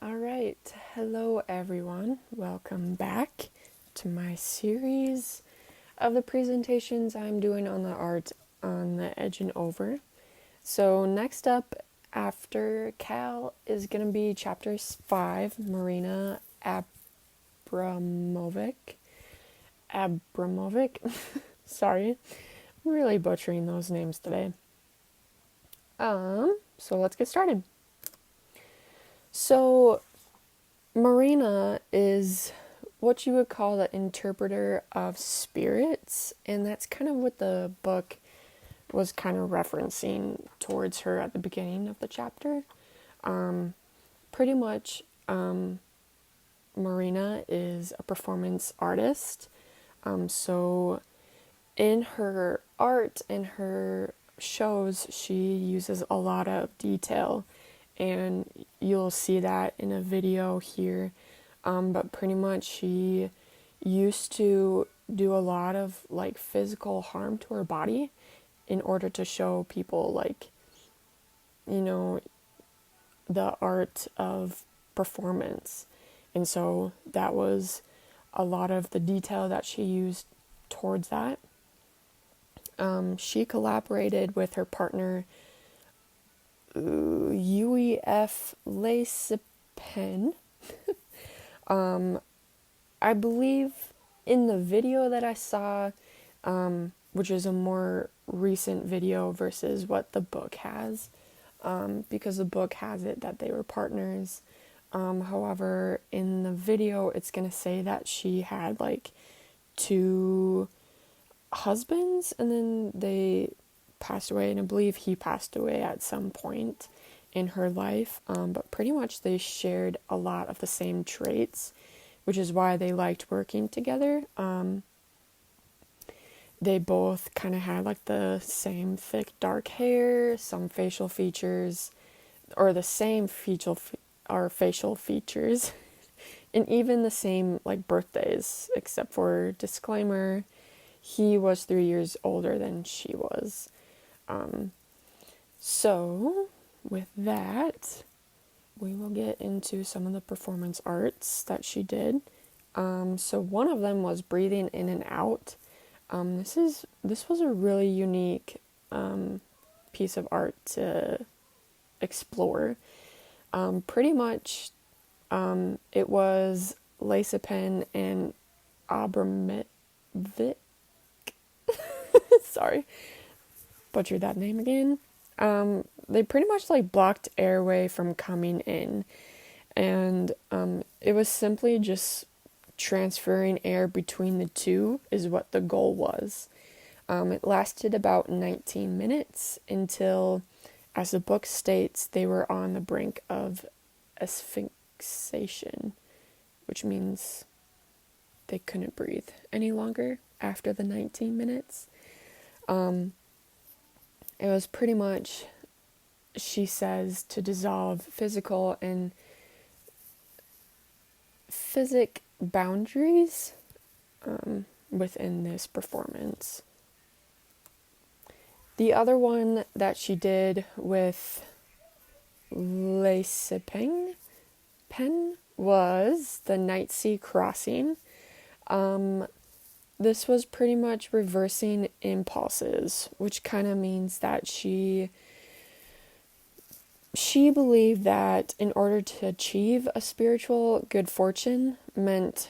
All right, hello everyone. Welcome back to my series of the presentations I'm doing on the art on the edge and over. So next up after Cal is going to be chapter 5, Marina Abramovic. Abramovic. Sorry, I'm really butchering those names today. So let's get started. So Marina is what you would call the interpreter of spirits, and that's kind of what the book was kind of referencing towards her at the beginning of the chapter. Pretty much, Marina is a performance artist. So in her art, in her shows, she uses a lot of detail, and you'll see that in a video here. But pretty much she used to do a lot of like physical harm to her body in order to show people like, you know, the art of performance. And so that was a lot of the detail that she used towards that. She collaborated with her partner, UEF Lacepen. I believe in the video that I saw, which is a more recent video versus what the book has, because the book has it that they were partners. However, in the video, it's going to say that she had like 2 husbands and then they passed away, and I believe he passed away at some point in her life, but pretty much they shared a lot of the same traits, which is why they liked working together. They both kind of had like the same thick dark hair, some facial features, or the same facial features, and even the same like birthdays, except for disclaimer, he was 3 years older than she was. So with that, we will get into some of the performance arts that she did. So one of them was breathing in and out. This was a really unique piece of art to explore. Pretty much, it was Lacepen and Abramovic. Sorry, butchered that name again. They pretty much like blocked airway from coming in, and it was simply just transferring air between the two is what the goal was. It lasted about 19 minutes until, as the book states, they were on the brink of asphyxiation, which means they couldn't breathe any longer after the 19 minutes. It was pretty much, she says, to dissolve physical and physic boundaries within this performance. The other one that she did with Laceping pen was the Night Sea Crossing. This was pretty much reversing impulses, which kind of means that she believed that in order to achieve a spiritual good fortune meant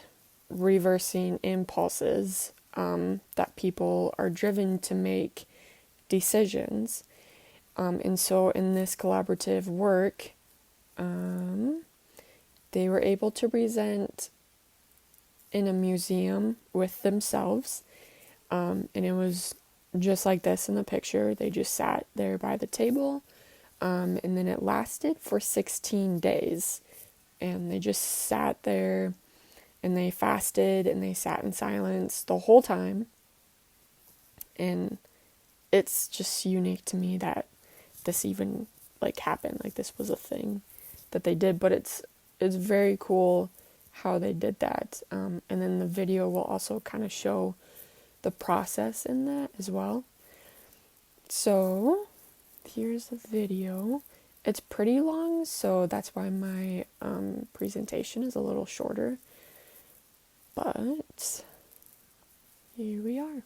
reversing impulses, that people are driven to make decisions. And so in this collaborative work, they were able to present in a museum with themselves, and it was just like this in the picture. They just sat there by the table, and then it lasted for 16 days, and they just sat there and they fasted and they sat in silence the whole time. And it's just unique to me that this even like happened, like this was a thing that they did, but it's very cool how they did that. And then the video will also kind of show the process in that as well. So here's the video, It's pretty long, so that's why my presentation is a little shorter. But here we are.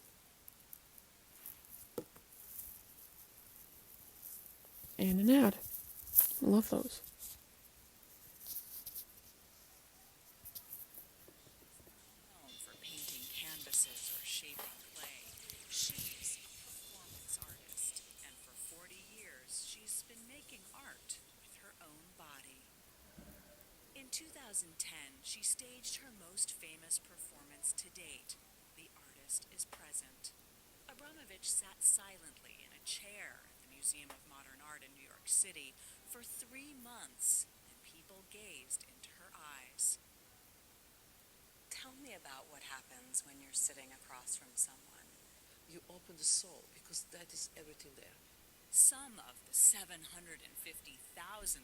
And an ad. I love those. Known for painting canvases or shaping clay, she's a performance artist, and for 40 years she's been making art with her own body. In 2010, she staged her most famous performance to date, The Artist is Present. Abramovic sat silently in a chair at the Museum of Modern Art in New York City for 3 months, and people gazed into her eyes. Tell me about what happens when you're sitting across from someone. You open the soul, because that is everything there. Some of the 750,000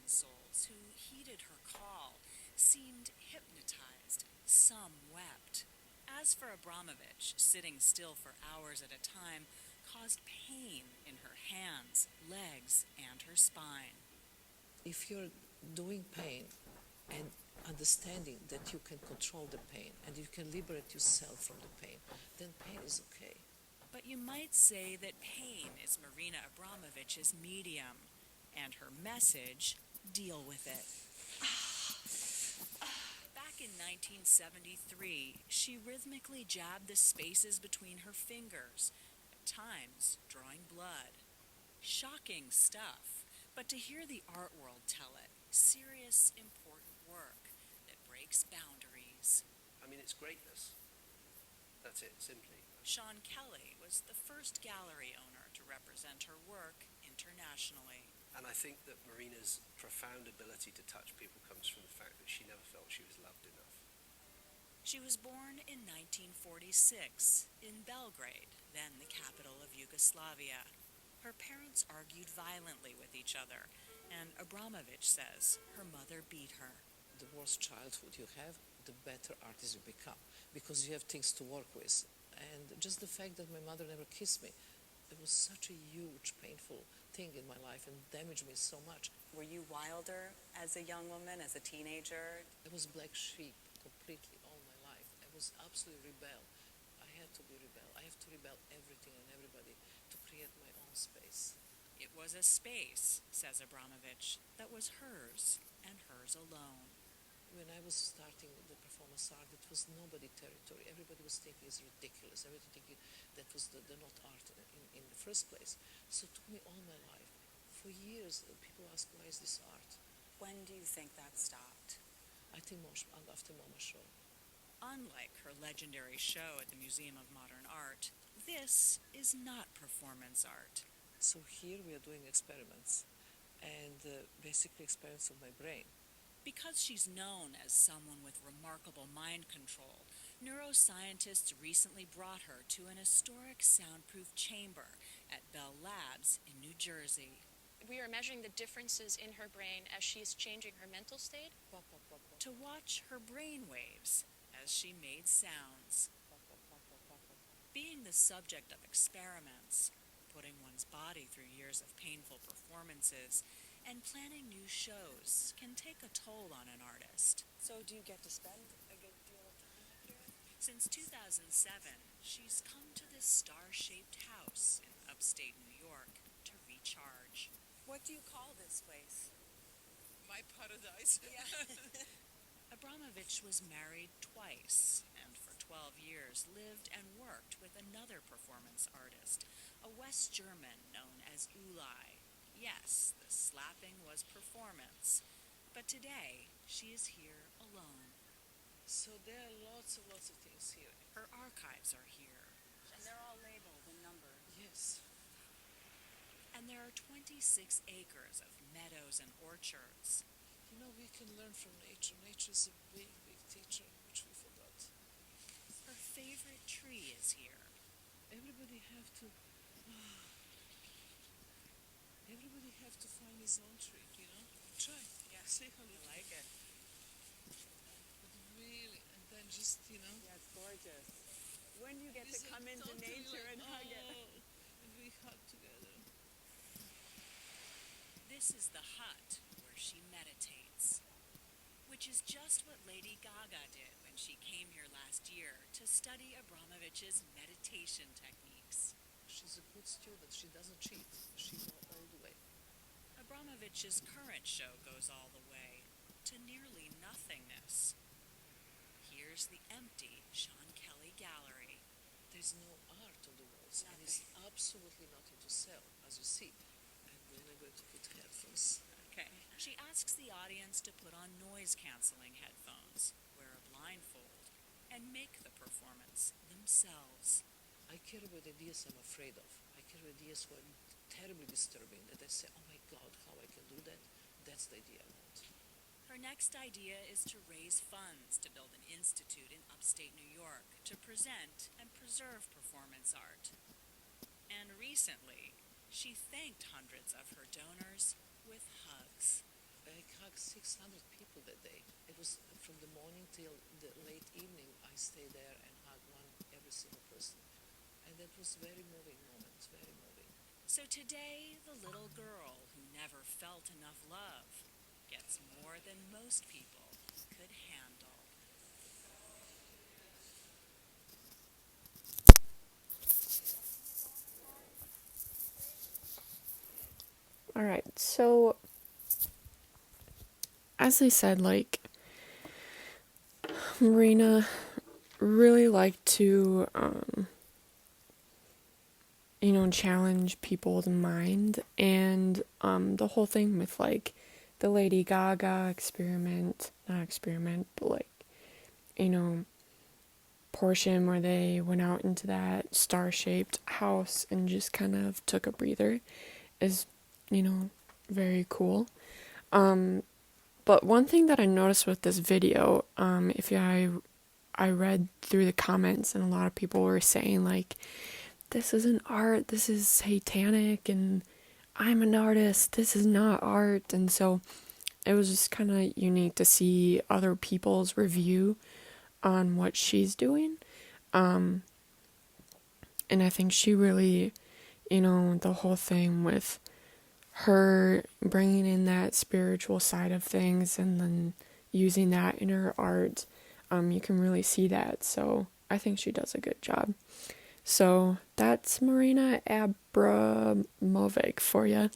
souls who heeded her call seemed hypnotized. Some wept. As for Abramovic, sitting still for hours at a time caused pain in her hands, legs, and her spine. If you're doing pain and understanding that you can control the pain and you can liberate yourself from the pain, then pain is okay. But you might say that pain is Marina Abramovic's medium, and her message, deal with it. Back in 1973, she rhythmically jabbed the spaces between her fingers, at times drawing blood. Shocking stuff, but to hear the art world tell it, serious, important work that breaks boundaries. I mean, it's greatness. That's it, simply. Sean Kelly was the first gallery owner to represent her work internationally. And I think that Marina's profound ability to touch people comes from the fact that she never felt she was loved enough. She was born in 1946 in Belgrade, then the capital of Yugoslavia. Her parents argued violently with each other, and Abramovic says her mother beat her. The worse childhood you have, the better artist you become, because you have things to work with. And just the fact that my mother never kissed me, it was such a huge, painful thing in my life and damaged me so much. Were you wilder as a young woman, as a teenager? I was black sheep completely all my life. I was absolutely rebel. I had to be rebel. I have to rebel everything and everybody to create my own space. It was a space, says Abramovic, that was hers and hers alone. When I was starting the performance art, it was nobody territory. Everybody was thinking it's ridiculous. Everybody thinking that was the not art in the first place. So it took me all my life. For years, people ask, why is this art? When do you think that stopped? I think after Mama show. Unlike her legendary show at the Museum of Modern Art, this is not performance art. So here we are doing experiments, and basically experiments of my brain. Because she's known as someone with remarkable mind control, neuroscientists recently brought her to an historic soundproof chamber at Bell Labs in New Jersey. We are measuring the differences in her brain as she is changing her mental state. To watch her brain waves as she made sounds. Being the subject of experiments, putting one's body through years of painful performances, and planning new shows can take a toll on an artist. So do you get to spend a good deal of time here? Since 2007, she's come to this star-shaped house in upstate New York to recharge. What do you call this place? My paradise. Yeah. Abramovic was married twice, and for 12 years lived and worked with another performance artist, a West German known as Ulay. Yes, the slapping was performance, but today she is here alone. So there are lots of things here. Her archives are here. And they're all labeled and numbered. Yes. And there are 26 acres of meadows and orchards. You know, we can learn from nature. Nature is a big, big teacher, which we forgot. Her favorite tree is here. Everybody have to find his own tree, you know? Try. Yeah, Say hello. I like it. But really, and then just, you know. Yeah, it's gorgeous. When you get to It's come into totally nature like, and hug it. and we hug together. This is the hut where she meditates, which is just what Lady Gaga did when she came here last year to study Abramovic's meditation techniques. She's a good student. She doesn't cheat. She know all the way. Abramovich's current show goes all the way to nearly nothingness. Here's the empty Sean Kelly Gallery. There's no art on the walls, and it's absolutely nothing to sell, as you see. And then I'm going to put headphones. Okay. She asks the audience to put on noise-canceling headphones, wear a blindfold, and make the performance themselves. I care about ideas I'm afraid of. I care about ideas who are terribly disturbing, that I say, oh my God, how I can do that. That's the idea I want. Her next idea is to raise funds to build an institute in upstate New York to present and preserve performance art. And recently, she thanked hundreds of her donors with hugs. I hugged 600 people that day. It was from the morning till the late evening. I stayed there and hugged every single person. And that was very moving moment, very moving. So today, the little girl who never felt enough love gets more than most people could handle. All right, so as I said, like, Marina really liked to, challenge people's mind, and the whole thing with, like, the Lady Gaga portion where they went out into that star-shaped house and just kind of took a breather is, very cool. But one thing that I noticed with this video, I read through the comments and a lot of people were saying, like, this isn't art, this is satanic, and I'm an artist, this is not art. And so it was just kind of unique to see other people's review on what she's doing. And I think she really, the whole thing with her bringing in that spiritual side of things and then using that in her art, you can really see that. So I think she does a good job. So that's Marina Abramovic for you.